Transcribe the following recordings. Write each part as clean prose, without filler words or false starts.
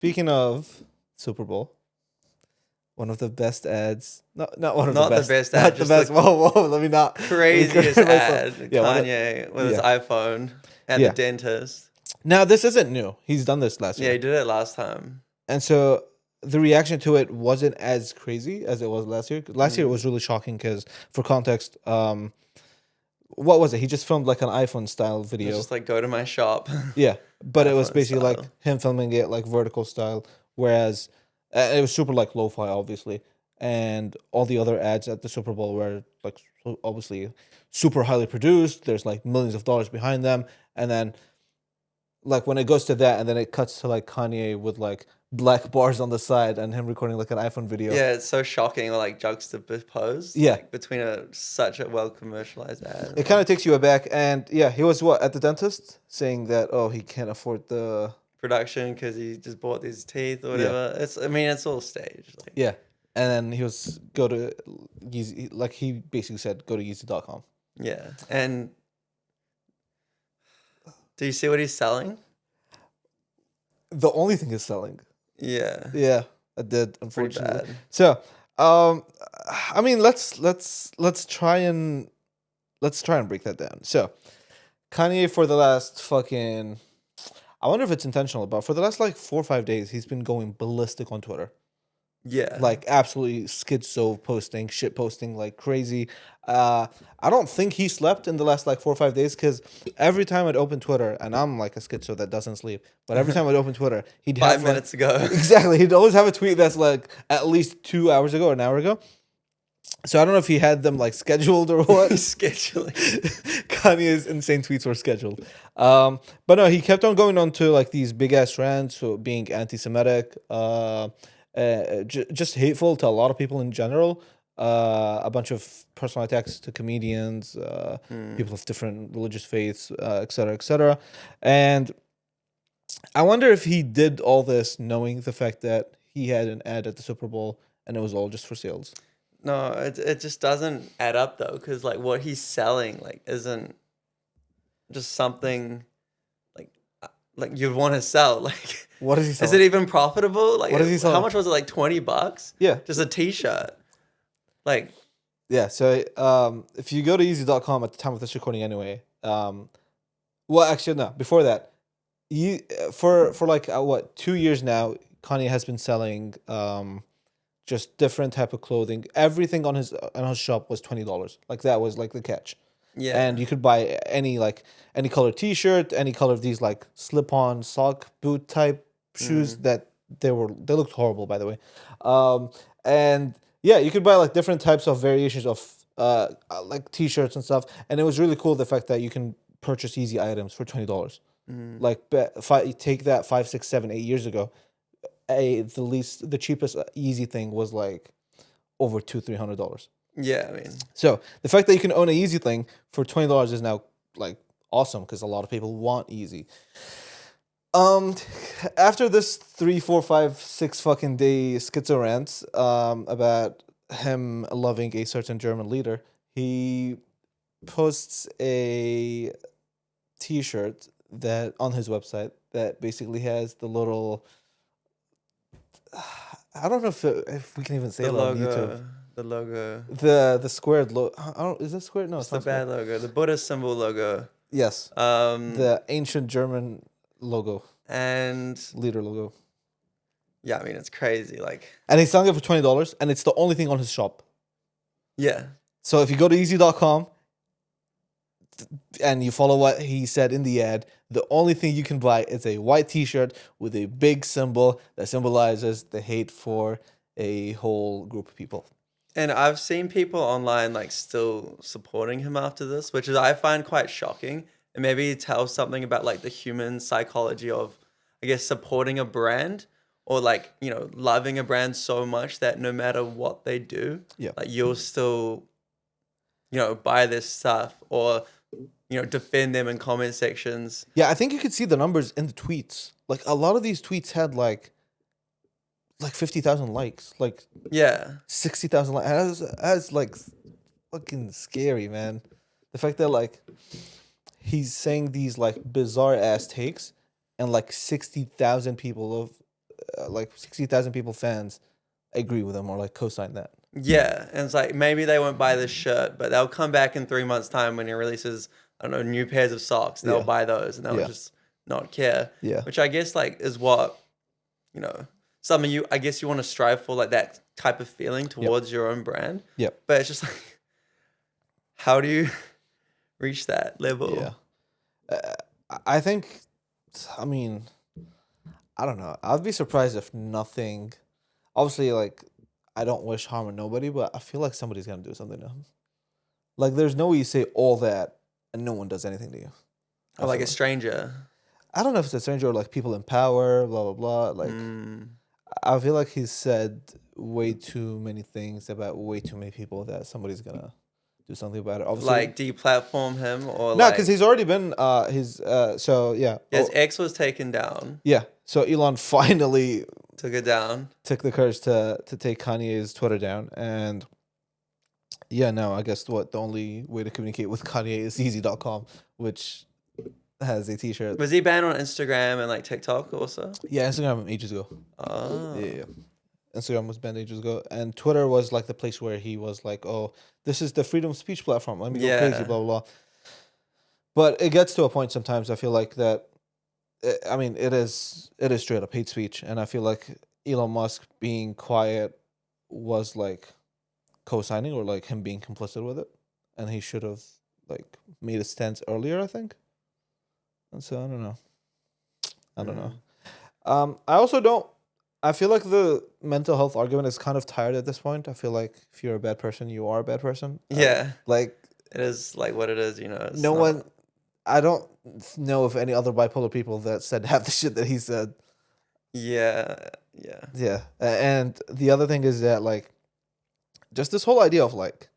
Speaking of Super Bowl, one of the best ads. Not one of the Not the best. best ad, Not the just best. the Whoa. Let me not. craziest correct myself. ad. Yeah. Kanye with his Yeah. iPhone at the Yeah. dentist. Now this isn't new. He's done this last Yeah, year, he did it last time. and so the reaction to it wasn't as crazy as it was last year. Last year it was really shocking because, for context, what was it? He just filmed like an iPhone style It's video. just like go to my shop. Yeah, but it was iPhone basically like style. him filming it like vertical style, whereas it was super like lo-fi, obviously, and all the other ads at the Super Bowl were like obviously super highly produced. There's like millions of dollars behind them, and then like when it goes to that, and then it cuts to like Kanye with like black bars on the side and him recording like an iPhone video. Yeah, it's so shocking or like juxtaposed. Yeah. Like between such a well commercialized ad. It kind of takes you aback, and yeah, he was what at the dentist saying that he can't afford the Production because he just bought these teeth or Yeah. whatever. It's all staged. Like, Yeah. And then he was go to Yeezy, like he basically said, go to Yeezy.com. yeah. And do you see what he's selling? The only thing is selling. Yeah. Yeah, I did, Pretty unfortunately. bad. So, I mean, let's try and break that down. So, Kanye for the last fucking, I wonder if it's intentional, but for the last like 4 or 5 days, he's been going ballistic on Twitter. Yeah. Like absolutely schizo posting, shit posting like crazy. I don't think he slept in the last like 4 or 5 days because every time I'd open Twitter, and I'm like a schizo that doesn't sleep, but every time I'd open Twitter, he'd have 5 minutes ago. exactly. He'd always have a tweet that's like at least 2 hours ago or an hour ago. So I don't know if he had them like scheduled or what. Scheduling. Kanye's insane tweets were scheduled. But no, he kept on going on to like these big ass rants, so being anti-Semitic, just hateful to a lot of people in general. A bunch of personal attacks to comedians, people of different religious faiths, et cetera, et cetera. And I wonder if he did all this knowing the fact that he had an ad at the Super Bowl and it was all just for sales. No, it just doesn't add up though, because like what he's selling like isn't just something like you'd want to sell. Like, What is he is selling? it even profitable? Like, What is he how selling? much was it? Like $20? Yeah. Just a T-shirt. Like, Yeah, so if you go to easy.com at the time of this recording anyway, well actually no, before that, you for like what 2 years now, Kanye has been selling just different type of clothing. Everything on his shop was $20. Like that was like the catch. yeah, And you could buy any color T-shirt, any color of these like slip-on sock boot type shoes that they looked horrible, by the way. And yeah, you could buy like different types of variations of like T-shirts and stuff. And it was really cool the fact that you can purchase easy items for $20. Like if I take that 5, 6, 7, 8 years ago, the cheapest easy thing was like over $200-300. yeah. I mean, So the fact that you can own a Yeezy thing for $20 is now like awesome because a lot of people want Yeezy. After this 3, 4, 5, 6 fucking day schizo rants about him loving a certain German leader, he posts a T-shirt that on his website that basically has the little. I don't know if we can even say the it on YouTube. logo. The squared logo. I don't. Is it squared? No, It's it's the not squared. bad logo. The Buddhist symbol logo. Yes, the ancient German logo, and leader logo, yeah, I mean it's crazy. Like, and he's selling it for $20, and it's the only thing on his shop. yeah, So if you go to easy.com and you follow what he said in the ad, the only thing you can buy is a white T-shirt with a big symbol that symbolizes the hate for a whole group of people. and I've seen people online like still supporting him after this, which is I find quite shocking. And maybe it tells something about like the human psychology of, I guess, supporting a brand or like, loving a brand so much that no matter what they do, Yeah. like you'll still, buy this stuff or, defend them in comment sections. Yeah, I think you could see the numbers in the tweets. Like a lot of these tweets had like 50,000 likes, like Yeah. 60,000 likes. That's like fucking scary, man. The fact that like he's saying these like bizarre ass takes and like 60,000 people like 60,000 people fans agree with him or like co-sign that. Yeah, and it's like maybe they won't buy this shirt, but they'll come back in 3 months' time when he releases, I don't know, new pairs of socks. They'll Yeah. buy those and they'll Yeah. just not care. Yeah. Which I guess like is what, you know, something you I guess you want to strive for, like that type of feeling towards your own brand. Yep. But it's just like, how do you reach that level? Yeah. I think, I mean, I don't know. I'd be surprised if nothing. Obviously, like, I don't wish harm on nobody, but I feel like somebody's gonna do something to him. Like, there's no way you say all that and no one does anything to you. Or like a stranger. I don't know if it's a stranger or like people in power, blah blah blah. Like, I feel like he's said way too many things about way too many people that somebody's gonna do something about it. Obviously, Like deplatform him or no, like because he's already been so yeah. his ex was taken down, Yeah. So Elon finally took it down. took the courage to take Kanye's Twitter down, and yeah, no, I guess the only way to communicate with Kanye is Yeezy.com, which has a T-shirt. Was he banned on Instagram and like TikTok also? Yeah, Instagram ages ago. Oh. Yeah. Instagram was banned ages ago, and Twitter was like the place where he was like, "Oh, this is the freedom of speech platform. Let me go crazy." Blah blah blah. But it gets to a point sometimes. I feel like that. I mean, it is straight up hate speech, and I feel like Elon Musk being quiet was like co-signing or like him being complicit with it, and he should have like made a stance earlier, I think. And so I don't know. I don't know. I also don't. I feel like the mental health argument is kind of tired at this point. I feel like if you're a bad person, you are a bad person. Yeah. Like It is like what it is, you know. It's no not- one. I don't know of any other bipolar people that said half the shit that he said. Yeah. Yeah. Yeah, and the other thing is that like, just this whole idea of like,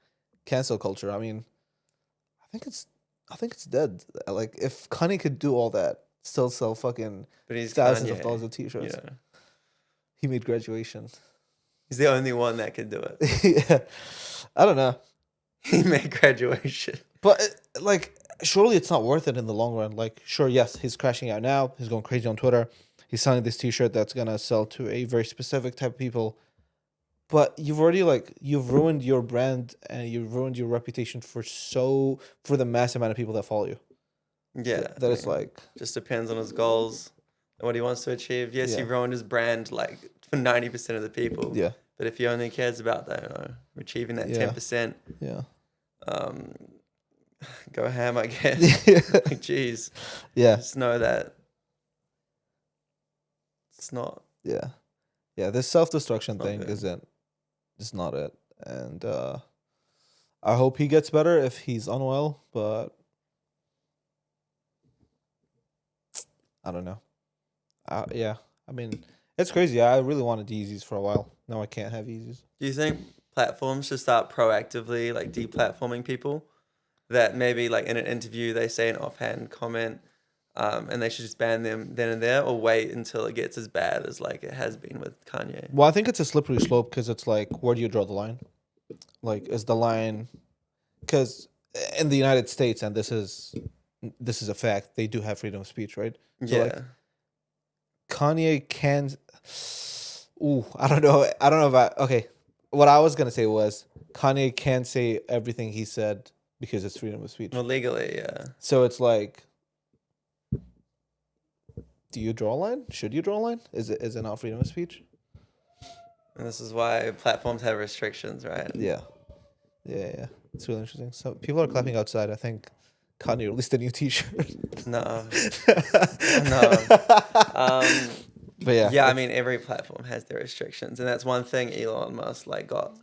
cancel culture. I mean, I think it's dead. Like, if Kanye could do all that, still sell fucking But he's thousands of Kanye, dollars of T-shirts. Yeah. He made graduation. He's the only one that could do it. Yeah, I don't know, He made graduation. but like, surely it's not worth it in the long run. Like, sure, yes, he's crashing out now. He's going crazy on Twitter. He's selling this T-shirt that's gonna sell to a very specific type of people. But you've already you've ruined your brand and you've ruined your reputation for the mass amount of people that follow you. Yeah. That it's like, just depends on his goals and what he wants to achieve. Yes, he Yeah. ruined his brand like for 90% of the people. yeah, But if he only cares about that, you know, achieving that Yeah. 10%, yeah, go ham, I guess. Like, geez, yeah, just know that it's not. yeah, yeah. This self-destruction Not thing good. is not it. And I hope he gets better if he's unwell, but I don't know. Yeah, I mean, it's crazy. I really wanted Yeezys for a while. Now I can't have Yeezys. Do you think platforms should start proactively like deplatforming people? That maybe like in an interview they say an offhand comment, and they should just ban them then and there, or wait until it gets as bad as like it has been with Kanye. Well, I think it's a slippery slope because it's like, where do you draw the line? Like, is the line? Because in the United States, and this is a fact, they do have freedom of speech, right? So, Yeah. like, Kanye can. Ooh, I don't know. I don't know about. Okay, what I was gonna say was Kanye can say everything he said because it's freedom of speech. Well, legally, yeah. So it's like, do you draw a line? Should you draw a line? Is it not freedom of speech? And this is why platforms have restrictions, right? Yeah, yeah. It's really interesting. So people are clapping outside. I think Kanye released a new T-shirt. No. No. But yeah, Yeah, I mean every platform has their restrictions, and that's one thing Elon Musk like got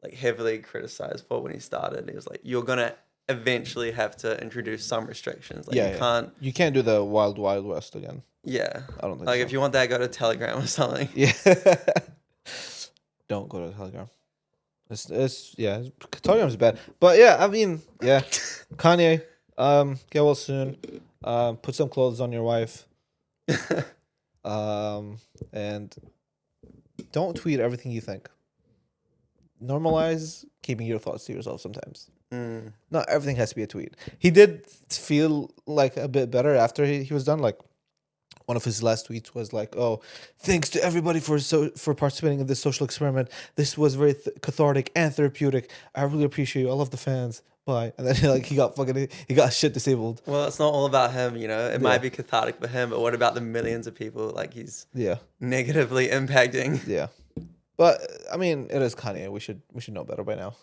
like heavily criticized for when he started. He was like, "You're gonna eventually have to introduce some restrictions. Like yeah, you you can't." can't do the wild west again. Yeah, I don't think like so. if you want that, go to Telegram or something. Yeah. Don't go to Telegram. It's yeah, Telegram's bad. But yeah, I mean, yeah. Kanye, get well soon. Put some clothes on your wife. And don't tweet everything you think. Normalize keeping your thoughts to yourself sometimes. Not everything has to be a tweet. He did feel like a bit better after he was done. Like, one of his last tweets was like, "Oh, thanks to everybody for participating in this social experiment. This was very cathartic and therapeutic. I really appreciate you. I love the fans. Bye." And then like he got shit disabled. Well, it's not all about him, you know. It Yeah, might be cathartic for him, but what about the millions of people like he's yeah, negatively impacting? yeah. But I mean, it is Kanye. We should know better by now.